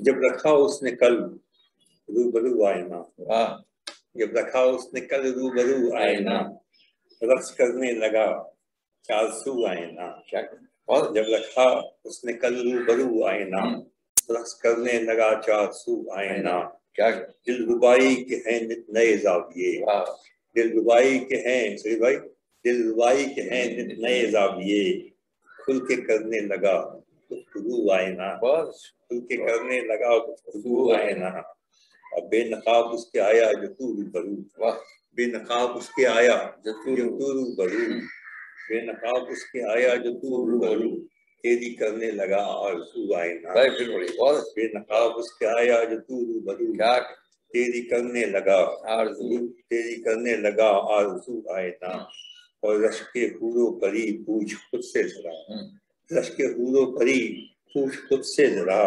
جب رکھا اس نے کل روبرو آئینہ، جب رکھا اس نے کل روبرو آئینہ، رقص کرنے لگا چارسو آئینہ، جب رکھا اس نے کل روبرو آئینہ، رقص کرنے لگا چارسو آئینہ، دل ربائی کے ہیں نئے زاویے، دل ربائی کے ہیں صحیح بھائی، دل ربائی کے ہیں نئے زاویے، کھل کے کرنے لگا گفتگو آئینہ، کھل کے کرنے لگا گفتگو آئینہ، اور بے نقاب اس کے آیا جو تو روبرو، بے نقاب اس کے آیا جو تو روبرو، بے نقاب اس کے آیا جو تو روبرو، تیری کرنے لگا آرزو آئینہ، بے نقاب اس کے آیا جو تو روبرو، تیری کرنے لگا آرزو، تیری کرنے لگا آرزو آئینہ، اور رشک حور و پری پوچھ خود سے ذرا، رشک حور و پری پوچھ خود سے ذرا،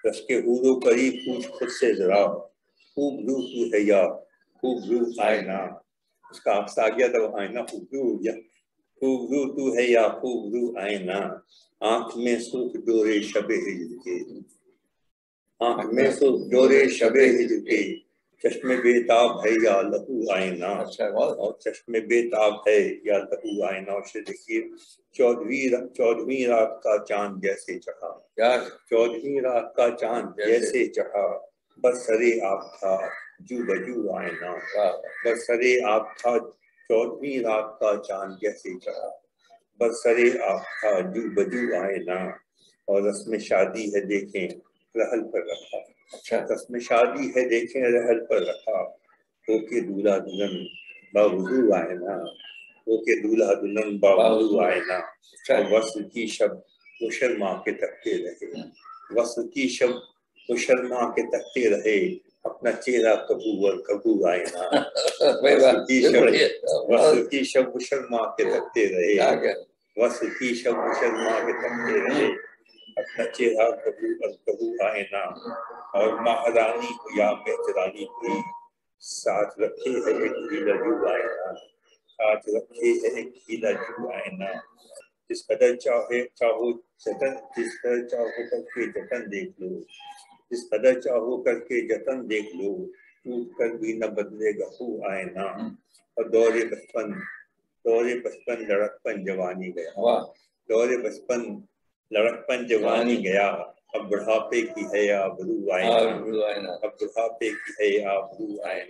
رشک حور و پری پوچھ خود سے ذرا، خوب رو تو ہے یا خوب رو آئینہ، اس کا عکس آ گیا تھا وہ آئینہ خوب رو ہو گیا، خوب رو تو ہے یا خوب رو آئینہ، آنکھ میں سرخ ڈورے شب ہجر کے، آنکھ میں سرخ ڈورے شب ہجر کے، چشم بیتاب ہے یا لہو آئینہ، اور چشم بیتاب ہے یا لہو آئینہ۔ اور سے دیکھیے چودھویں رات کا چاند جیسے چڑھا، چودھویں رات کا چاند جیسے چڑھا، برسرے آپ تھا جو بجو آئینہ، برسرے آپ تھا چودھویں رات کا چاند جیسے چڑھا، برسرے آپ تھا جو بجو آئینہ، اور رسم شادی ہے دیکھیں رحل پر رکھا، رسم شادی ہے دیکھیں رحل پر رکھا، ہو کے دولہا دلہن باوضو آئینہ، ہو کے دولہا دلہن باوضو آئینہ، اور وصل کی شب وہ شرما کے تکتے رہے، وصل کی شب وہ شرما کے تکتے رہے، اپنا چہرہ کبو اور کبو آئینہ، وصل کی شب وہ شرما کے تکتے رہے، وصل کی شب وہ شرما کے تکتے رہے، اپنا چہرہ کبو اور کبو آئینہ، اور مہرانی کو یا مہترانی کوئی ساتھ رکھے ہے ایک ہیلا جو آئینہ، ساتھ رکھے ہے ایک ہیلا جو آئینہ، جس قدر چاہو جتن، جس قدر چاہو کر کے جتن دیکھ لو، جس قدر چاہو کر کے جتن دیکھ لو، ٹوٹ کر بھی نہ بدلے گا خو آئینہ، اور دور بچپن لڑکپن جوانی گیا، دور بچپن لڑکپن جوانی گیا، اب بڑھاپے کی ہے آبرو آئینہ، اب بڑھاپے کی ہے آبرو آئینہ۔